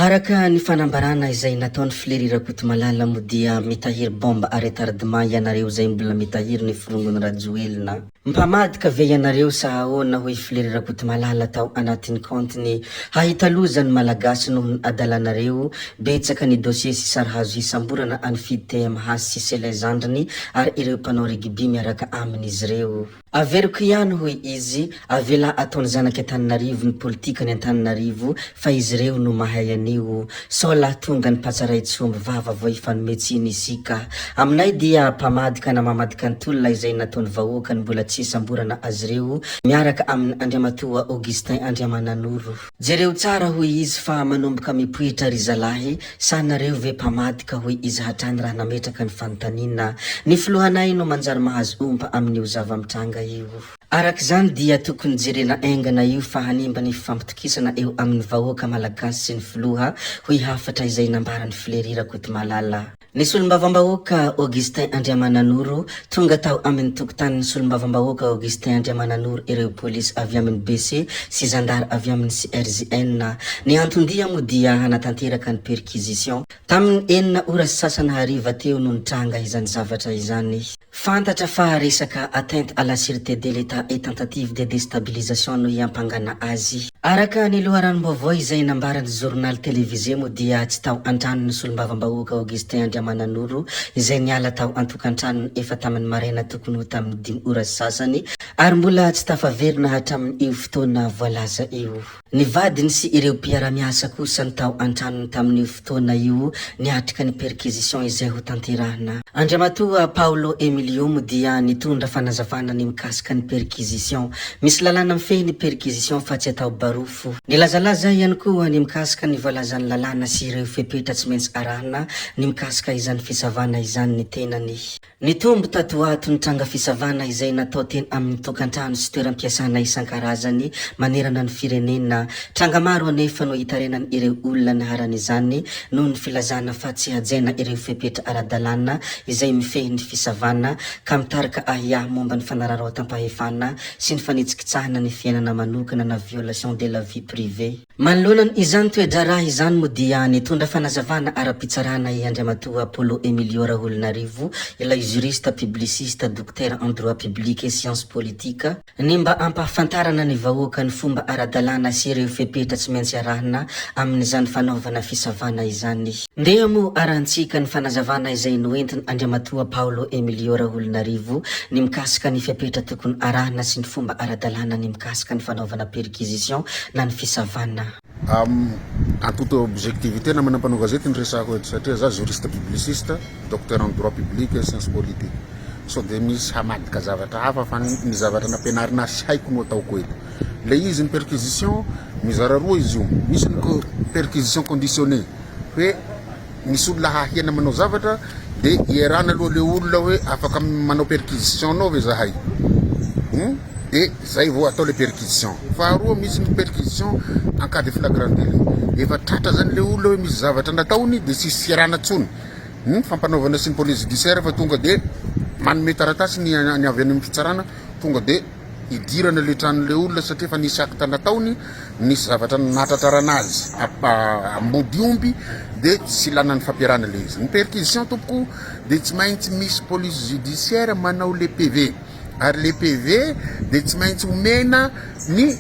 Araka ny fanambarana izay nataon'ny Fileriram-Kotomalala mo dia mitahiry bomba à retardement ianareo zay mbola mitahiry ny firongony Rajoelina. Mpamadika ve ianareo sa ahoana hoe Fileriram-Kotomalala tao anatin'ny kontiny hahitalozany malagasy noho ny adalanareo betsaka ny dossier sy sary hazo isamborana any FIDTMH sy selezandriny ary ireo mpanao rugby miaraka amin'izy ireo. Averiko ihany hoe izy avela ataony zanaka Antananarivo ny politika ny Antananarivo fa izy ireo no mahay anio sola tonga ny patsaraitsomby vava vo ifanometsiny isika. Aminay dia mpamadika na mamadika ny tolona izay nataony vahoaka ny mbola tsy samborana azy ireo miaraka amin'ny Andriamatoa Augustin Andriamananoro. Jereo tsara hoe izy fa manomboka mipoitra ry zalahy sanareo ve mpamadika hoe izy hatrany raha nametraka ny fanontaniana ny filohanay no manjary mahazo ompa amin'io zava-mitranga io. Arak zany dia tokony jerena engana io fa hanimba ny fampitokisana eo amin'ny vahoaka malagasy sy ny filoha hoe hafatra izay nambarany Fileriram-Kotomalala. Ny solombavambahoaka Augustin Andriamananoro tonga tao amin'ny tokotany ny solombavambahoaka Augustin Andriamananoro ireo polisy avy amin'ny BC sy zandary avy amin'ny CRJN. Ny antondia mo dia hanatanteraka ny perquisition tamin'ny 9 ora sasana hariva teo no nitranga izany zavatra izany. Fantatra fa resaka atteinte à la sûreté de l'État et tentative de déstabilisation no iampangana azy. Araka ny loharanom-baovao izay nambarany journal télévisé mo dia tsy tao antrano ny solombavambahoaka Augustin Andriamananoro izay niala tao antokan-trano efa tamin'ny maraina tokony ho tamin'ny 5 ora sasany ary mbola tsy tafaverina hatramin'ny io fotoana voalaza io. Ny vadiny sy ireo mpiara-miasa kosa ny tao antranony tamin'io fotoana io niatrika ny perquisition izay ho tanterahana. Andriamatoa Paulo Emilio mo dia nitondra fanazavana ny mikasika ny perquisition. Misy lalàna mifehy ny perquisition fa tsy atao barofo. Ny lazalaza ihany koa ny mikasika ny voalazan'ny lalàna sy ireo fepetra tsy maintsy arahana ny mikasika izany fisavana izany ny tenany. Ny tombo tatoato ny tranga fisavana izay natao teny amin'ny tokantrano sy toeram-piasana isan-karazany manerana ny firenena. Tranga maro anefa no hitarenany ireo olona ny harany izany noho ny filazana fa tsy hajaina ireo fepetra ara-dalàna izay mifehy ny fisavana ka mitarika ahia momba ny fanararoatam-pahefana sy ny fanitsikitsahana ny fiainana manokana na violation de la vie privée. Manoloana izany toe-draraha izany mo dia nitondra fanazavana ara-pitsarana i Andriamatoa Paulo Emilio Raholoanarivo ilay juriste publiciste docteur en droit public et sciences politique ny mba ampahafantarana ny vahoaka ny fomba ara-dalàna sy ireo fepetra tsy maintsy arahana amin'izany fanaovana fisavana izany. Ndeha mo arantsika ny fanazavana izay noentiny Andriamatoa Paulo Emilio Raholoanarivo ny mikasika ny fepetra tokony arahana sy ny fomba ara-dalàna ny mikasika ny fanaovana perquisition na ny fisavana. En toute objectivité na manampanao gazety ny resako eto satria za juriste publiciste docteur en droit public et sciences politiques so de misy hamadika zavatra hafa fa ny zavatra nampianarina sy haiko no ataoko eto. Le izy ny perquisition mizara roa izy io. Misy ny perquisition conditionnée hoe misy olona hahiana manao zavatra de ierana aloha le olona hoe afaka manao perquisition anao ve zahay et zay vao atao le perquisition. Faharoa misy ny perquisition en cas de flagrant délit. Efa tratra zany le olona hoe misy zavatra nataony de sisy fiarana tsony fampanaovana sy ny police judiciaire fa tonga de manome taratasy ny avy any amin'ny fitsarana tonga de idirana le tranon'le olona satria fa nisy acte nataony nisy zavatra natratrarana azy ambody omby de tsy lana ny fampiarana le izy. Ny perquisition tompoko de tsy maintsy misy police judiciaire manao le PV ary le PV de tsy maintsy omena ny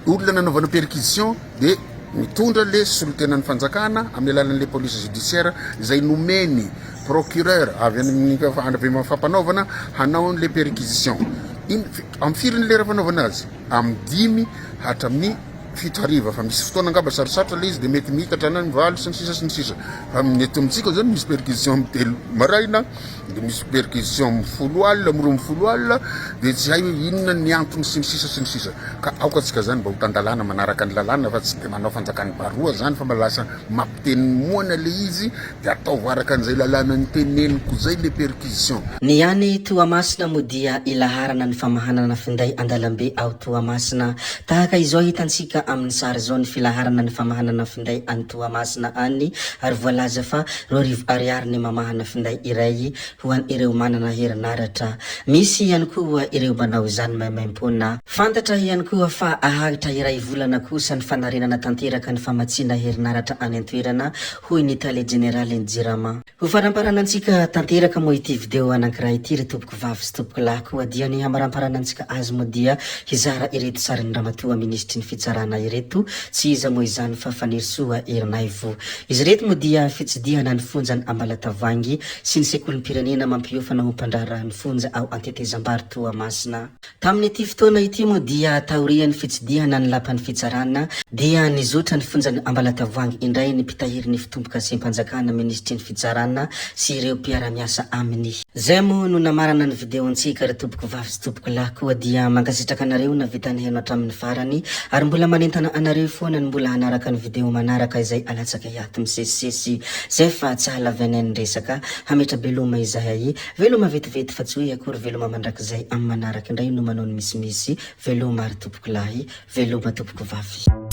olona nanaovana perquisition de mitondra le solotenan'ny fanjakana amin'ny alalan'le police judiciaire zay nomeny procureur avy amin'ny fampanaovana hanao le perquisition. Amin'ny firy lera fanaovana azy amin'ny 5 hatramin'ny 7 hariva fa misy fotoana angamba sarosarotra le izy de mety mikatra na mivalo sy ny sisa sy ny sisa. Fa mety amintsika zany misy perquisition amin'ny 3 maraina de misy perquisition amin'ny 10 alina amin'ny 10 alina de tsy hay hoe inona ny antony sy ny sisa sy ny sisa. Ka aoka atsika zany mba ho tandalana manaraka ny lalàna fa tsy de manao fanjakany baroa zany fa malasa mampiteny moana le izy de ataovo araka an'izay lalàna ny teneniko zay le perquisition. Ny any Toamasina mo dia ilaharana ny famahanana finday Andalambe ao Toamasina tahaka izao hitantsika amin'ny sary zao ny filaharana ny famahanana finday any Toamasina any ary voalaza fa 2,000 ny mamahana finday iray ho an ireo manana herinaratra. Misy ihany koa ireo manao izany maimaim-pona. Fantatra ihany koa fa ahagitra iray volana kosa ny fanarenana tanteraka ny famatsina herinaratra any an-toerana hoy ny tale generale Njirama. Ho faramparanantsika tanteraka moa ity video anankiray ity ry tompoko vavy sy tompoko lahy koa dia ny hamaramparanansika azy moa dia hizara ireto sariny ramatoa ministry ny fitsarana ireto tsy iza moa izany fa Fanirisoa Erinaivo. Izy reto moa dia fitsidihana ny fonjany Ambalatavangy sy ny sekolim-pirenena mampiofana ho mpandrara ny fonja ao Antetezambary Toamasina. Tamin'ny ity fotoana ity moa dia taorian'ny fitsidihana ny lapan'ny fitsarana dia nizotra ny fonjany Ambalatavangy indray ny mpitahiry ny fitomboka sem-panjakana ministry ny fitsarana sy ireo mpiara-miasa aminy. Zay moa no namarana ny videontsika ry tompoko vavy sy tompoko lahy koa dia mankasitraka anareo na vitany heno hatramin'ny farany ary mbola manentana anareo foana ny mbola hanaraka ny video manaraka izay alatsaka hiato misesisesy zay fa tsy halavenay resaka hametra beloma izahay veloma vetivety fa tsy hoe akory veloma mandrakizay amin'ny manaraka indray no manao ny misimisy veloma ary tompoko lahy veloma tompoko vavy.